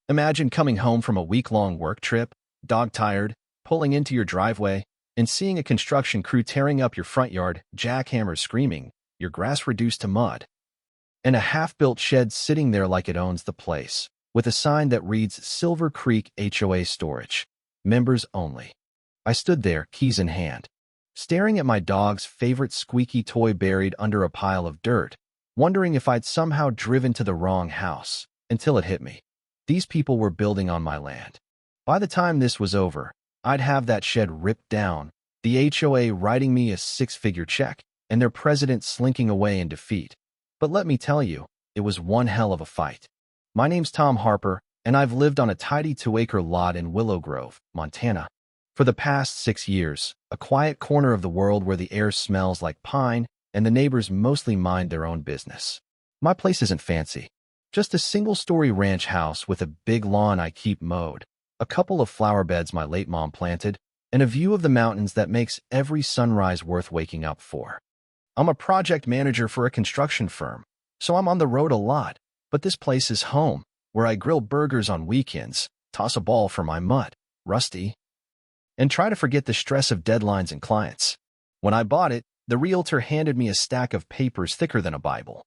Imagine coming home from a week-long work trip, dog-tired, pulling into your driveway, and seeing a construction crew tearing up your front yard, jackhammers screaming, your grass reduced to mud, and a half-built shed sitting there like it owns the place, with a sign that reads Silver Creek HOA Storage, members only. I stood there, keys in hand, staring at my dog's favorite squeaky toy buried under a pile of dirt, wondering if I'd somehow driven to the wrong house, until it hit me. These people were building on my land. By the time this was over, I'd have that shed ripped down, the HOA writing me a six-figure check, and their president slinking away in defeat. But let me tell you, it was one hell of a fight. My name's Tom Harper, and I've lived on a tidy 2-acre lot in Willow Grove, Montana, for the past 6 years, a quiet corner of the world where the air smells like pine and the neighbors mostly mind their own business. My place isn't fancy. Just a single-story ranch house with a big lawn I keep mowed, a couple of flower beds my late mom planted, and a view of the mountains that makes every sunrise worth waking up for. I'm a project manager for a construction firm, so I'm on the road a lot, but this place is home, where I grill burgers on weekends, toss a ball for my mutt, Rusty, and try to forget the stress of deadlines and clients. When I bought it, the realtor handed me a stack of papers thicker than a Bible,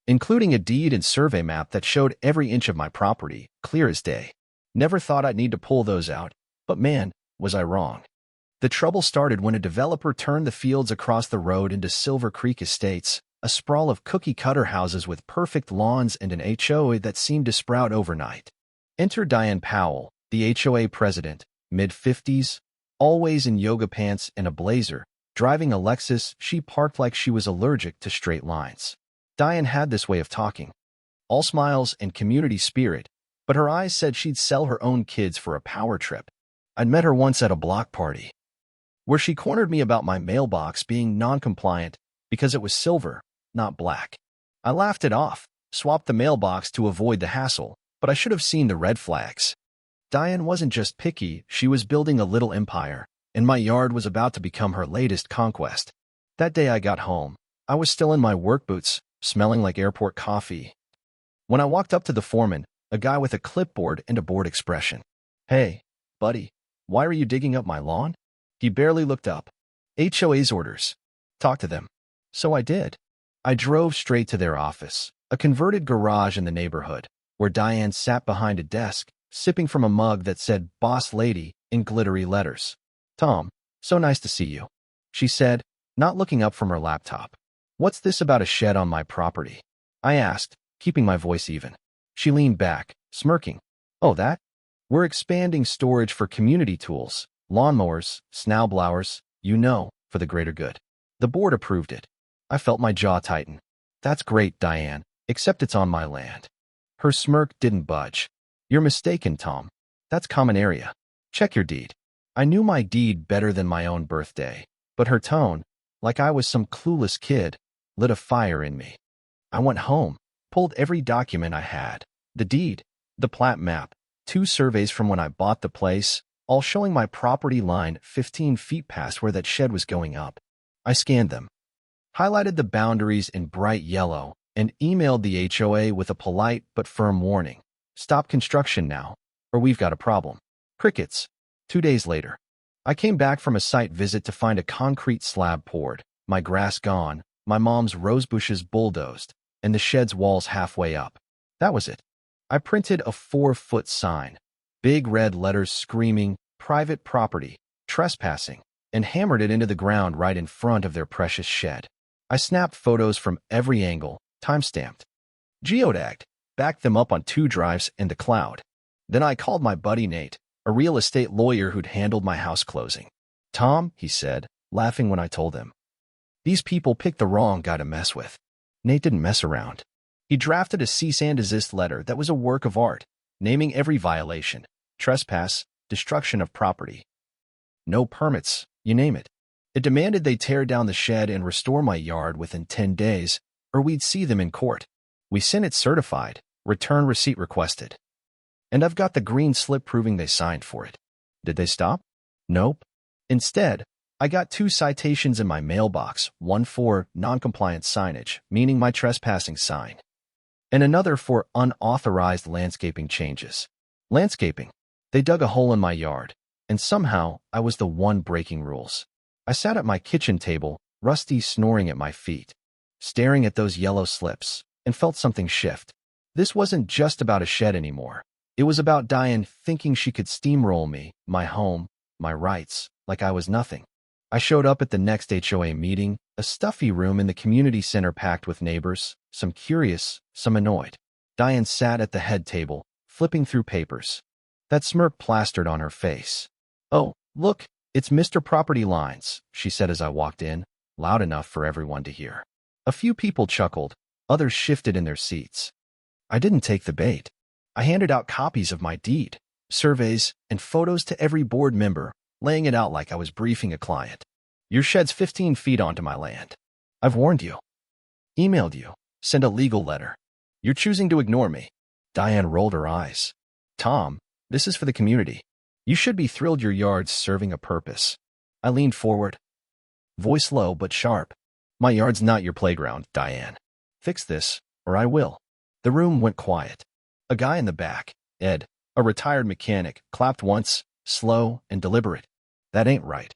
including a deed and survey map that showed every inch of my property, clear as day. Never thought I'd need to pull those out, but man, was I wrong. The trouble started when a developer turned the fields across the road into Silver Creek Estates, a sprawl of cookie-cutter houses with perfect lawns and an HOA that seemed to sprout overnight. Enter Diane Powell, the HOA president, mid-50s, always in yoga pants and a blazer, driving a Lexus she parked like she was allergic to straight lines. Diane had this way of talking, all smiles and community spirit, but her eyes said she'd sell her own kids for a power trip. I'd met her once at a block party, where she cornered me about my mailbox being non-compliant because it was silver, not black. I laughed it off, swapped the mailbox to avoid the hassle, but I should have seen the red flags. Diane wasn't just picky, she was building a little empire, and my yard was about to become her latest conquest. That day I got home, I was still in my work boots, smelling like airport coffee, when I walked up to the foreman, a guy with a clipboard and a bored expression. "Hey, buddy, why are you digging up my lawn?" He barely looked up. "HOA's orders. Talk to them." So I did. I drove straight to their office, a converted garage in the neighborhood, where Diane sat behind a desk, sipping from a mug that said "Boss Lady" in glittery letters. "Tom, so nice to see you," she said, not looking up from her laptop. "What's this about a shed on my property?" I asked, keeping my voice even. She leaned back, smirking. "Oh, that? We're expanding storage for community tools, lawnmowers, snowblowers, for the greater good." The board approved it. I felt my jaw tighten. "That's great, Diane, except it's on my land." Her smirk didn't budge. "You're mistaken, Tom. That's common area. Check your deed." I knew my deed better than my own birthday, but her tone, like I was some clueless kid, lit a fire in me. I went home, pulled every document I had, the deed, the plat map, 2 surveys from when I bought the place, all showing my property line 15 feet past where that shed was going up. I scanned them, highlighted the boundaries in bright yellow, and emailed the HOA with a polite but firm warning. "Stop construction now, or we've got a problem." Crickets. 2 days later, I came back from a site visit to find a concrete slab poured, my grass gone, my mom's rose bushes bulldozed, and the shed's walls halfway up. That was it. I printed a 4-foot sign, big red letters screaming, "Private property, trespassing," and hammered it into the ground right in front of their precious shed. I snapped photos from every angle, time-stamped, geotagged, backed them up on 2 drives in the cloud. Then I called my buddy Nate, a real estate lawyer who'd handled my house closing. "Tom," he said, laughing when I told him, "these people picked the wrong guy to mess with." Nate didn't mess around. He drafted a cease and desist letter that was a work of art, naming every violation: trespass, destruction of property, no permits, you name it. It demanded they tear down the shed and restore my yard within 10 days, or we'd see them in court. We sent it certified, return receipt requested. And I've got the green slip proving they signed for it. Did they stop? Nope. Instead, I got 2 citations in my mailbox, one for non-compliant signage, meaning my trespassing sign, and another for unauthorized landscaping changes. Landscaping. They dug a hole in my yard, and somehow I was the one breaking rules. I sat at my kitchen table, Rusty snoring at my feet, staring at those yellow slips, and felt something shift. This wasn't just about a shed anymore. It was about Diane thinking she could steamroll me, my home, my rights, like I was nothing. I showed up at the next HOA meeting, a stuffy room in the community center packed with neighbors, some curious, some annoyed. Diane sat at the head table, flipping through papers. That smirk plastered on her face. "Oh, look, it's Mr. Property Lines," she said as I walked in, loud enough for everyone to hear. A few people chuckled, others shifted in their seats. I didn't take the bait. I handed out copies of my deed, surveys, and photos to every board member, laying it out like I was briefing a client. "Your shed's 15 feet onto my land. I've warned you. Emailed you. Sent a legal letter. You're choosing to ignore me." Diane rolled her eyes. "Tom, this is for the community. You should be thrilled your yard's serving a purpose." I leaned forward, voice low but sharp. "My yard's not your playground, Diane. Fix this, or I will." The room went quiet. A guy in the back, Ed, a retired mechanic, clapped once, slow and deliberate. "That ain't right,"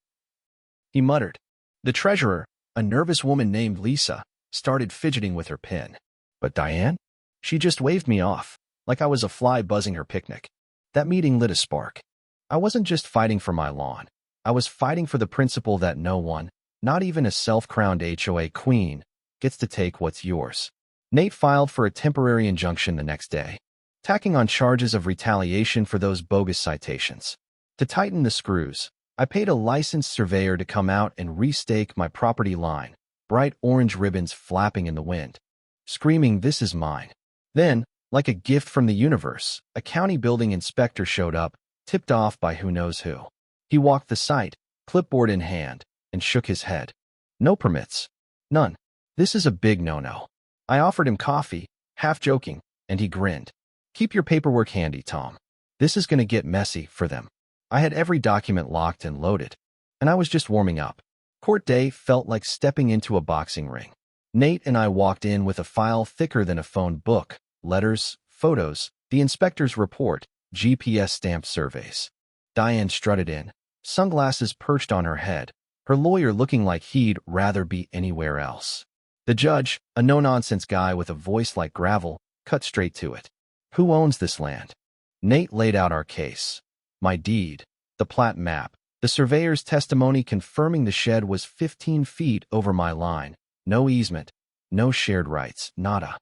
he muttered. The treasurer, a nervous woman named Lisa, started fidgeting with her pen. But Diane? She just waved me off, like I was a fly buzzing her picnic. That meeting lit a spark. I wasn't just fighting for my lawn. I was fighting for the principle that no one, not even a self-crowned HOA queen, gets to take what's yours. Nate filed for a temporary injunction the next day, tacking on charges of retaliation for those bogus citations. To tighten the screws, I paid a licensed surveyor to come out and restake my property line, bright orange ribbons flapping in the wind, screaming, "This is mine." Then, like a gift from the universe, a county building inspector showed up, tipped off by who knows who. He walked the site, clipboard in hand, and shook his head. "No permits. None. This is a big no-no." I offered him coffee, half joking, and he grinned. "Keep your paperwork handy, Tom. This is going to get messy for them." I had every document locked and loaded, and I was just warming up. Court day felt like stepping into a boxing ring. Nate and I walked in with a file thicker than a phone book, letters, photos, the inspector's report, GPS-stamped surveys. Diane strutted in, sunglasses perched on her head, her lawyer looking like he'd rather be anywhere else. The judge, a no-nonsense guy with a voice like gravel, cut straight to it. "Who owns this land?" Nate laid out our case. My deed, the plat map, the surveyor's testimony confirming the shed was 15 feet over my line, no easement, no shared rights, nada.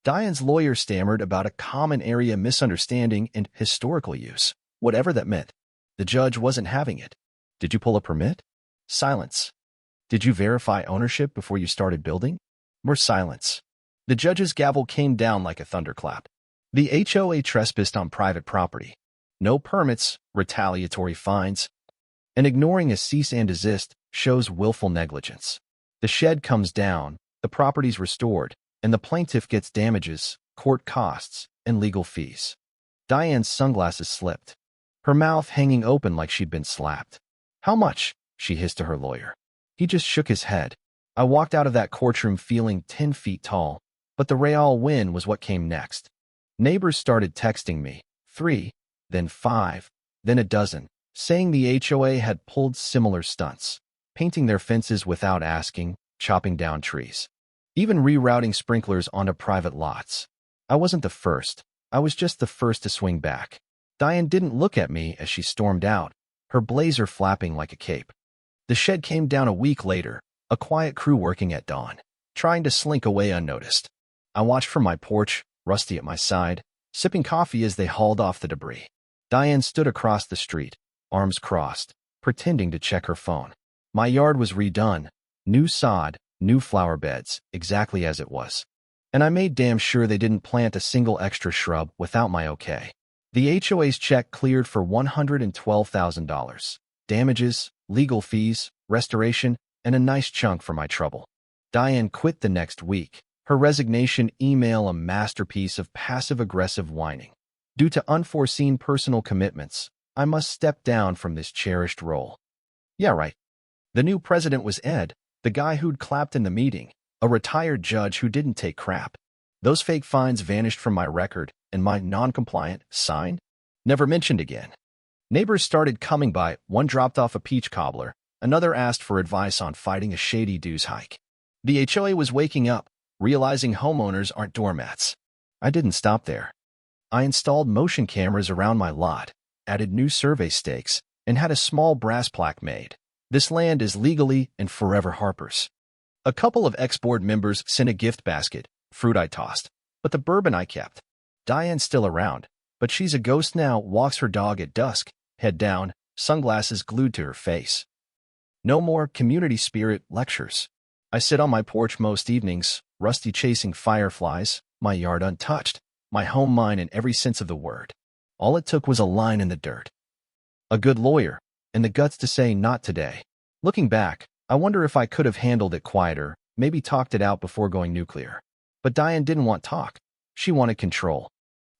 Diane's lawyer stammered about a common area misunderstanding and historical use, whatever that meant. The judge wasn't having it. "Did you pull a permit?" Silence. "Did you verify ownership before you started building?" More silence. The judge's gavel came down like a thunderclap. The HOA trespassed on private property. No permits, retaliatory fines, and ignoring a cease and desist shows willful negligence. The shed comes down, the property's restored, and the plaintiff gets damages, court costs, and legal fees. Diane's sunglasses slipped, her mouth hanging open like she'd been slapped. "How much?" she hissed to her lawyer. He just shook his head. I walked out of that courtroom feeling 10 feet tall, but the real win was what came next. Neighbors started texting me, 3, then 5, then a dozen, saying the HOA had pulled similar stunts, painting their fences without asking, chopping down trees, even rerouting sprinklers onto private lots. I wasn't the first. I was just the first to swing back. Diane didn't look at me as she stormed out, her blazer flapping like a cape. The shed came down a week later, a quiet crew working at dawn, trying to slink away unnoticed. I watched from my porch, Rusty at my side, sipping coffee as they hauled off the debris. Diane stood across the street, arms crossed, pretending to check her phone. My yard was redone, new sod, new flower beds, exactly as it was. And I made damn sure they didn't plant a single extra shrub without my okay. The HOA's check cleared for $112,000. Damages, legal fees, restoration, and a nice chunk for my trouble. Diane quit the next week, her resignation email a masterpiece of passive-aggressive whining. Due to unforeseen personal commitments, I must step down from this cherished role. Yeah, right. The new president was Ed, the guy who'd clapped in the meeting, a retired judge who didn't take crap. Those fake fines vanished from my record, and my non-compliant sign? Never mentioned again. Neighbors started coming by. One dropped off a peach cobbler. Another asked for advice on fighting a shady dues hike. The HOA was waking up, realizing homeowners aren't doormats. I didn't stop there. I installed motion cameras around my lot, added new survey stakes, and had a small brass plaque made. This land is legally and forever Harper's. A couple of ex-board members sent a gift basket, fruit I tossed, but the bourbon I kept. Diane's still around, but she's a ghost now, walks her dog at dusk, head down, sunglasses glued to her face. No more community spirit lectures. I sit on my porch most evenings, rusty chasing fireflies, my yard untouched, my home mine in every sense of the word. All it took was a line in the dirt. A good lawyer, and the guts to say not today. Looking back, I wonder if I could have handled it quieter, maybe talked it out before going nuclear. But Diane didn't want talk. She wanted control.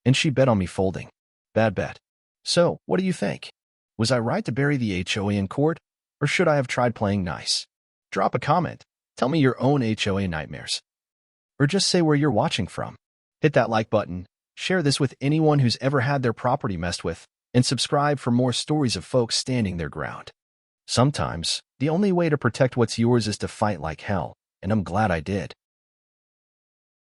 And she bet on me folding. Bad bet. So, what do you think? Was I right to bury the HOA in court? Or should I have tried playing nice? Drop a comment. Tell me your own HOA nightmares. Or just say where you're watching from. Hit that like button, share this with anyone who's ever had their property messed with, and subscribe for more stories of folks standing their ground. Sometimes, the only way to protect what's yours is to fight like hell, and I'm glad I did.